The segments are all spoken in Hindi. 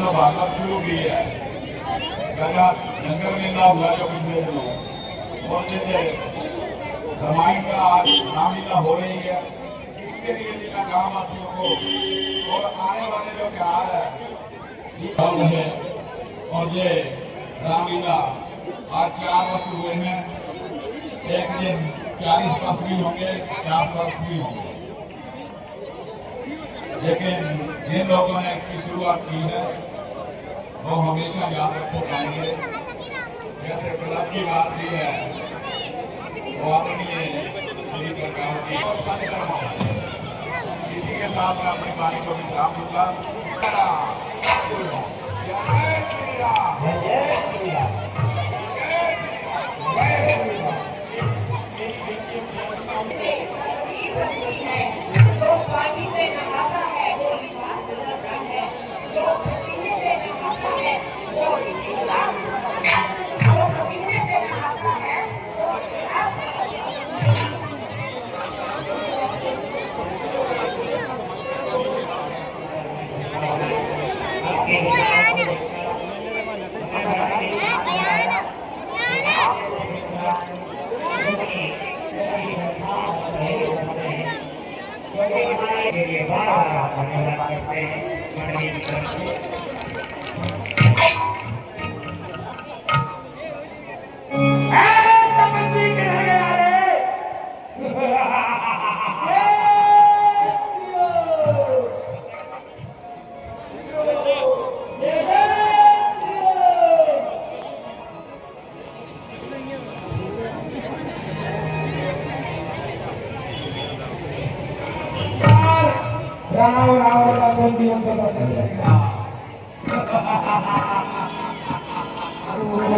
तो भागवत शुरू की है गंगा जंगल में ना हुआ जो पिछले दिनों और जैसे रामायण का आज रामलीला हो रही है इसके लिए जिला ग्रामवासियों को और आने वाले जो त्योहार है और ये रामलीला आज 4 वर्ष हुए हैं। एक दिन 40 वर्ष भी होंगे 50 वर्ष भी होंगे, लेकिन जिन लोगों ने इसकी शुरुआत की है वो हमेशा याद रखते जाएंगे। जैसे क्लब की बात की है वो आदरणीय श्री सरकार की इसी के साथ मैं अपनी वाणी को विश्राम दूंगा।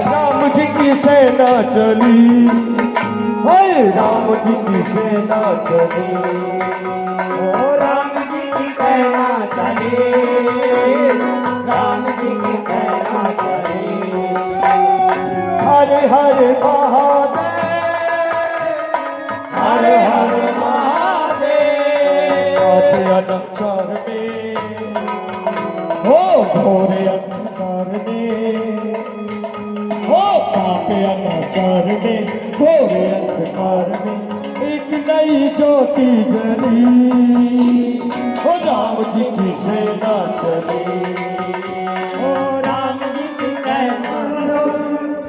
राम जी की सेना चली, राम जी की सेना चली, ओ राम जी की सेना चली, राम जी की सेना चली। हर हर महादेव, हर हर महादेव। अंधकार में हो घोरे अंधकार में हो पापे अनाचार में घोरे अंधकार में एक नई ज्योति जली, हो राम जी की सेना चली, हो राम जी की सेना।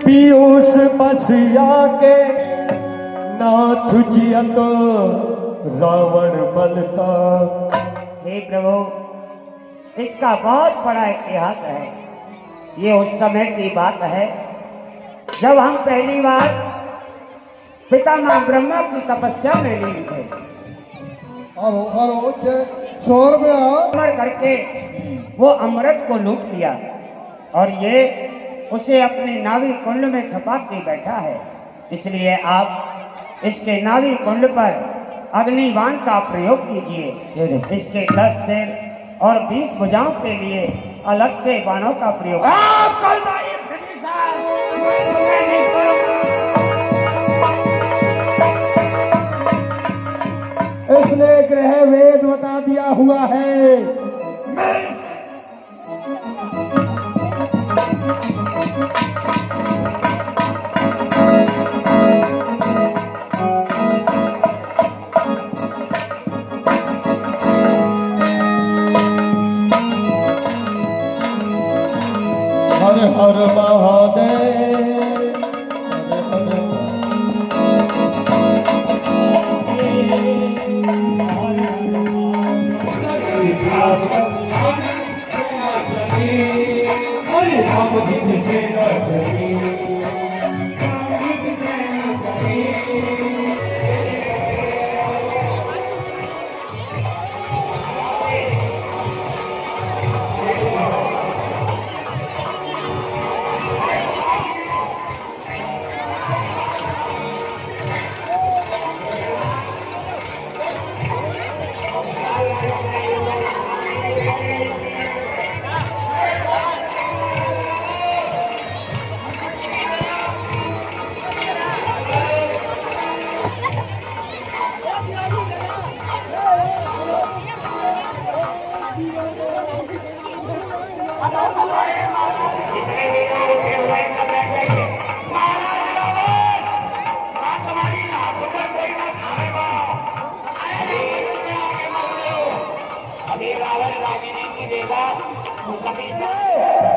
पीयूष बसिया के नाथ जिया तो रावण बलता। हे प्रभु, इसका बहुत बड़ा इतिहास है। ये उस समय की बात है जब हम पहली बार पितामह ब्रह्मा की तपस्या में लीन थे। मर करके वो अमृत को लूट लिया और ये उसे अपने नाभि कुंड में छपा के बैठा है। इसलिए आप इसके नाभि कुंड पर अग्निबाण का प्रयोग कीजिए। इसके 10 सिर और 20 भुजाओं के लिए अलग से बाणों का प्रयोग। इसने ग्रह वेद बता दिया हुआ है। हर हर महादेव, राम जी की सेना चली।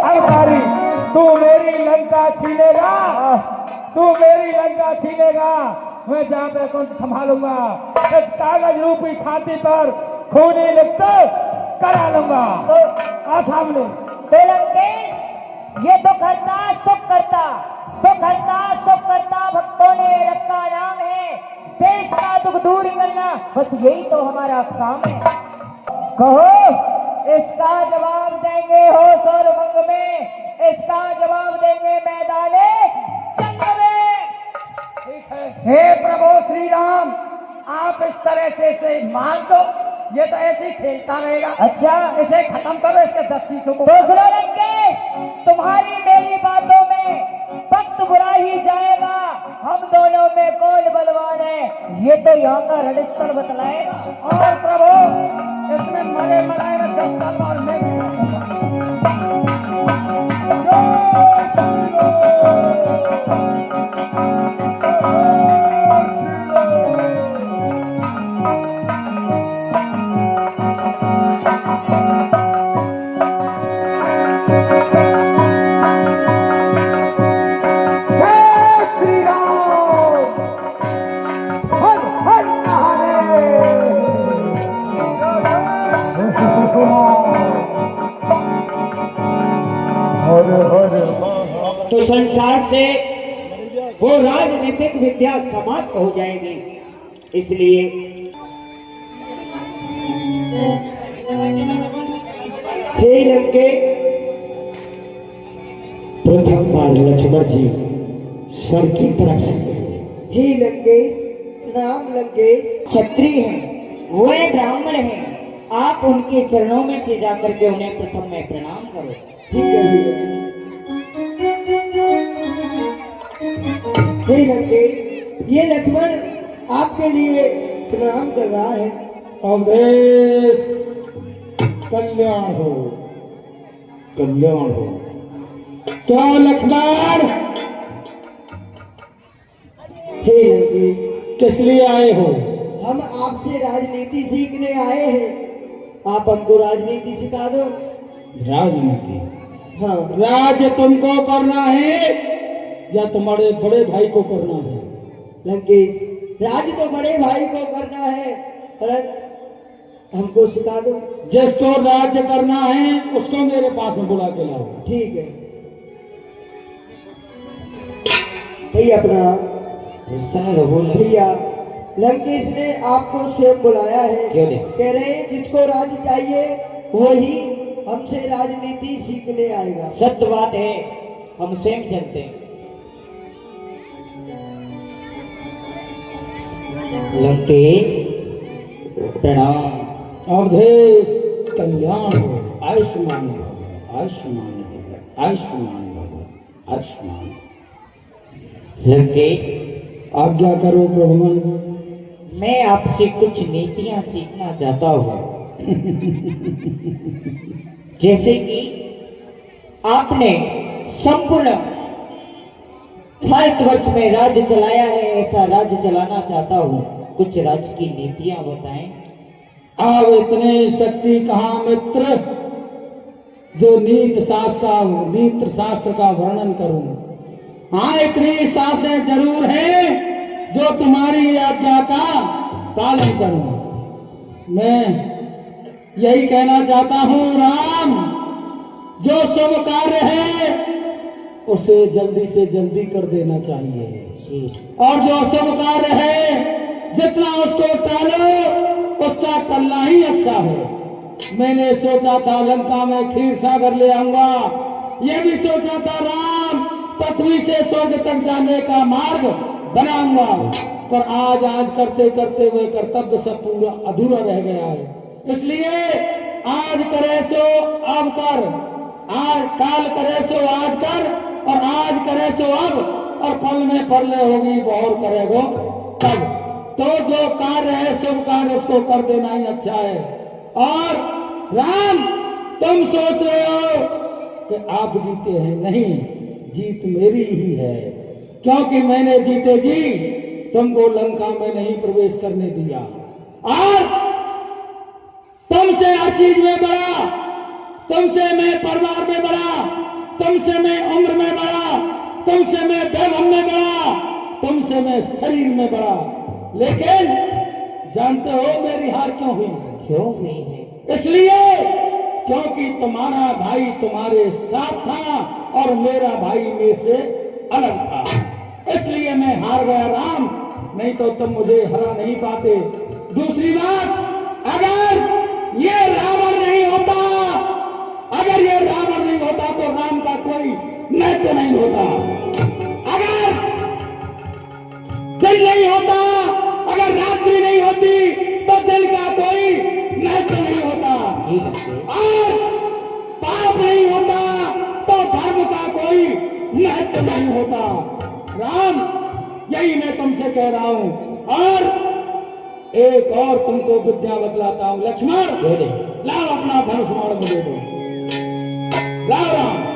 अवतारी, तू मेरी लंका छीनेगा, तू मेरी लंका छीनेगा, मैं जहाँ पे कौन संभालूंगा। इस कागज रूपी छाती पर खूनी लिखते करा लूंगा। आ सामने तो लंकेश ये तो करता सुख करता, तो करता सुख करता भक्तों ने रखा नाम है। देश का दुख दूर करना बस यही तो हमारा काम है। कहो इसका जवाब देंगे हो सौरभंग में, इसका जवाब देंगे मैदाने जंग में। ठीक है। हे प्रभु श्री राम, आप इस तरह से इसे मान दो, ये तो ऐसे ही खेलता रहेगा। अच्छा इसे खत्म करो, इसके 10 शीशों को। तो सुनो लंकेश, तुम्हारी मेरी बातों में वक्त बुरा ही जाएगा। हम दोनों में कौन बलवान है ये तो यहाँ का रणस्थल बतलाएगा। और प्रभु इसमें मरे मराए में जनता और मैं तो संसार से वो राजनीतिक विद्या समाप्त हो जाएगी। इसलिए हे लंके, प्रथम बार लक्ष्मण जी सर की तरफ से हे लंकेश, प्रणाम लंकेश। क्षत्रिय हैं, वो एक ब्राह्मण हैं। आप उनके चरणों में से जाकर के उन्हें प्रथम में प्रणाम करो। ठीक है। हे लंकेश, ये लक्ष्मण आपके लिए प्रणाम कर रहा है। अवधेश कल्याण हो, कल्याण हो। क्या लक्ष्मण, हे लंकेश, किस लिए आए हो? हम आपसे राजनीति सीखने आए हैं, आप हमको राजनीति सिखा दो। राजनीति? हाँ, राज्य तुमको करना है या तुम्हारे बड़े भाई को करना है? लंकेश, राज तो बड़े भाई को करना है, पर हमको सिखा दो। जिसको राज्य करना है उसको मेरे पास में बुला के लाओ। ठीक है भैया, अपना भैया लंकेश ने आपको स्वयं बुलाया है। क्यों नहीं? कह रहे हैं जिसको राज चाहिए वही हमसे राजनीति सीखने आएगा। सत्य बात है, हम स्वयं चलते हैं। लंकेश प्रणाम। अवधेश कल्याण हो, आयुष्मान हो, आयुष्मान हो, आयुष्मान हो, आयुष्मान। लंकेश आज्ञा करो प्रभुमन। मैं आपसे कुछ नीतियां सीखना चाहता हूँ। जैसे कि आपने संपूर्ण भारतवर्ष में राज्य चलाया है, ऐसा राज्य चलाना चाहता हूँ। कुछ राज्य की नीतियां बताएं। अब इतने शक्ति कहाँ मित्र जो नीति शास्त्र का वर्णन करूं। हाँ, इतनी सांसें जरूर हैं जो तुम्हारी आज्ञा का पालन करूं। मैं यही कहना चाहता हूं, राम, जो शुभ कार्य है उसे जल्दी से जल्दी कर देना चाहिए, और जो अशुभ कार्य है जितना उसको टालो उसका टलना ही अच्छा है। मैंने सोचा था लंका में क्षीर सागर ले आऊंगा, यह भी सोचा था राम पृथ्वी से स्वर्ग तक जाने का मार्ग बनाऊंगा, पर आज करते करते वह कर्तव्य सब पूरा अधूरा रह गया है। इसलिए आज करे सो अब कर, आज काल करे सो आज कर, और आज करे सो अब, और फल में फलने होगी बहुत करेगो तब। तो जो कार्य है शुभ कार्य उसको कर देना ही अच्छा है। और राम, तुम सोच रहे हो कि आप जीते हैं, नहीं, जीत मेरी ही है, क्योंकि मैंने जीते जी तुमको लंका में नहीं प्रवेश करने दिया। और तुमसे हर चीज में बड़ा, तुमसे मैं परिवार में बड़ा, तुमसे मैं उम्र में बड़ा, तुमसे मैं वैभव में बड़ा, तुमसे मैं शरीर में बड़ा। लेकिन जानते हो मेरी हार क्यों हुई? क्यों हुई है? इसलिए क्योंकि तुम्हारा भाई तुम्हारे साथ था और मेरा भाई में से अलग था, इसलिए मैं हार गया राम, नहीं तो तुम मुझे हरा नहीं पाते। दूसरी बात, अगर ये रावण नहीं होता, अगर ये रावण नहीं होता तो राम का कोई महत्व नहीं होता। अगर दिन नहीं होता, अगर रात्रि नहीं होती तो दिन का कोई महत्व नहीं होता। और पाप नहीं होता तो धर्म का कोई महत्व नहीं होता। राम, यही मैं तुमसे कह रहा हूं। और एक और तुमको विद्या बतलाता हूं। लक्ष्मण, लाओ अपना धनुष बाण मुझे दो, लाओ राम।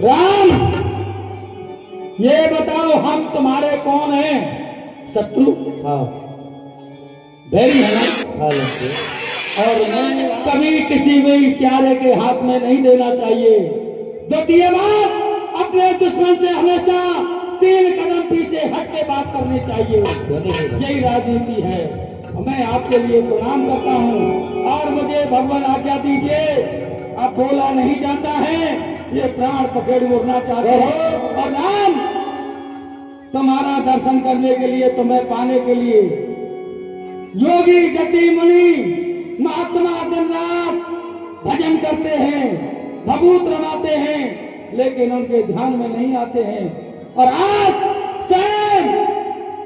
राम, ये बताओ हम तुम्हारे कौन हैं? शत्रु? हाँ। बैरी है ना? हाँ। और कभी किसी भी प्यारे के हाथ में नहीं देना चाहिए। द्वितीय बात, अपने दुश्मन से हमेशा 3 कदम पीछे हट के बात करनी चाहिए। यही राजनीति है। मैं आपके लिए प्रणाम करता हूँ और मुझे भगवान आज्ञा दीजिए। अब बोला नहीं जाता है, ये प्राण पकड़ उड़ना चाहते हो। और राम, तुम्हारा दर्शन करने के लिए, तुम्हें पाने के लिए योगी जति मुनि महात्मा दिन रात भजन करते हैं, भभूत रमाते हैं, लेकिन उनके ध्यान में नहीं आते हैं। और आज स्वयं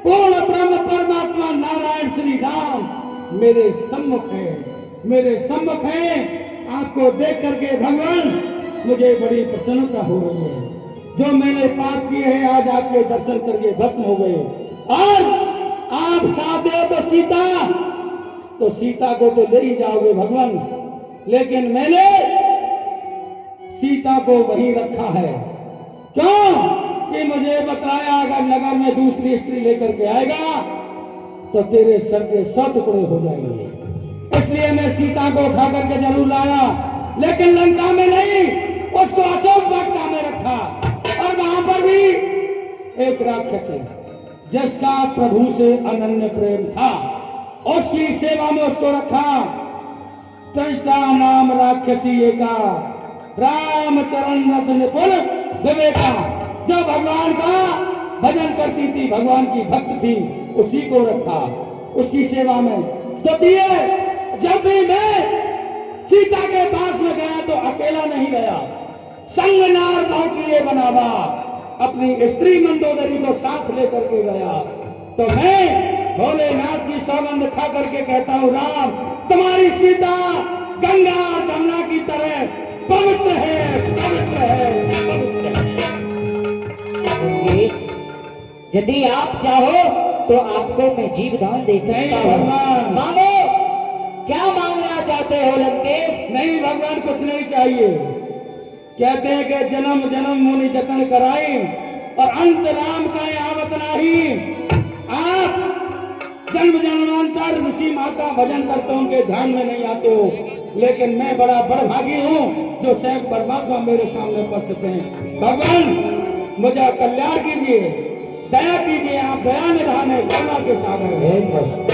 पूर्ण ब्रह्म परमात्मा नारायण श्री राम मेरे सम्मुख है, मेरे सम्मुख है। आपको देख करके भगवान मुझे बड़ी प्रसन्नता हो रही है। जो मैंने पाप किए हैं आज आपके दर्शन करके भस्म हो गए। और आप साथ दे तो सीता को तो ले ही जाओगे भगवान, लेकिन मैंने सीता को वहीं रखा है। क्यों? कि मुझे बताया अगर नगर में दूसरी स्त्री लेकर के आएगा तो तेरे सर के 100 टुकड़े हो जाएंगे। इसलिए मैं सीता को उठा करके जरूर लाया, लेकिन लंका में नहीं, उसको अशोक वाटिका में रखा। और वहां पर भी एक राक्षस है जिसका प्रभु से अनन्य प्रेम था, उसकी सेवा में उसको रखा। त्रिष्टा नाम राक्षसी एका, राम चरण रत्न निपुण विवेका। जो भगवान का भजन करती थी, भगवान की भक्त थी, उसी को रखा उसकी सेवा में। तो दिए, जब भी मैं सीता के पास में गया तो अकेला नहीं गया, संग नार भाव किए बनावा, अपनी स्त्री मंदोदरी को साथ लेकर के गया। तो मैं भोलेनाथ की सौगंध खा करके कहता हूँ, राम तुम्हारी सीता गंगा और जमुना की तरह पवित्र है, पवित्र है, पवित्र है। यदि आप चाहो तो आपको मैं जीव दान दे सकता हूँ। भगवान, मांगो, क्या मांगना चाहते हो लंकेश? नहीं भगवान, कुछ नहीं चाहिए। कहते हैं कि जन्म जन्म मुनि जतन कराई और अंत राम का आवत नाही। आप जन्म जन्मांतर ऋषि माता भजन करते हो, उनके ध्यान में नहीं आते हो, लेकिन मैं बड़ा बड़भागी हूँ जो स्वयं परमात्मा मेरे सामने उपस्थित हैं। भगवान मुझे कल्याण कीजिए, दया कीजिए। आप दया निधान है, करुणा के सागर है।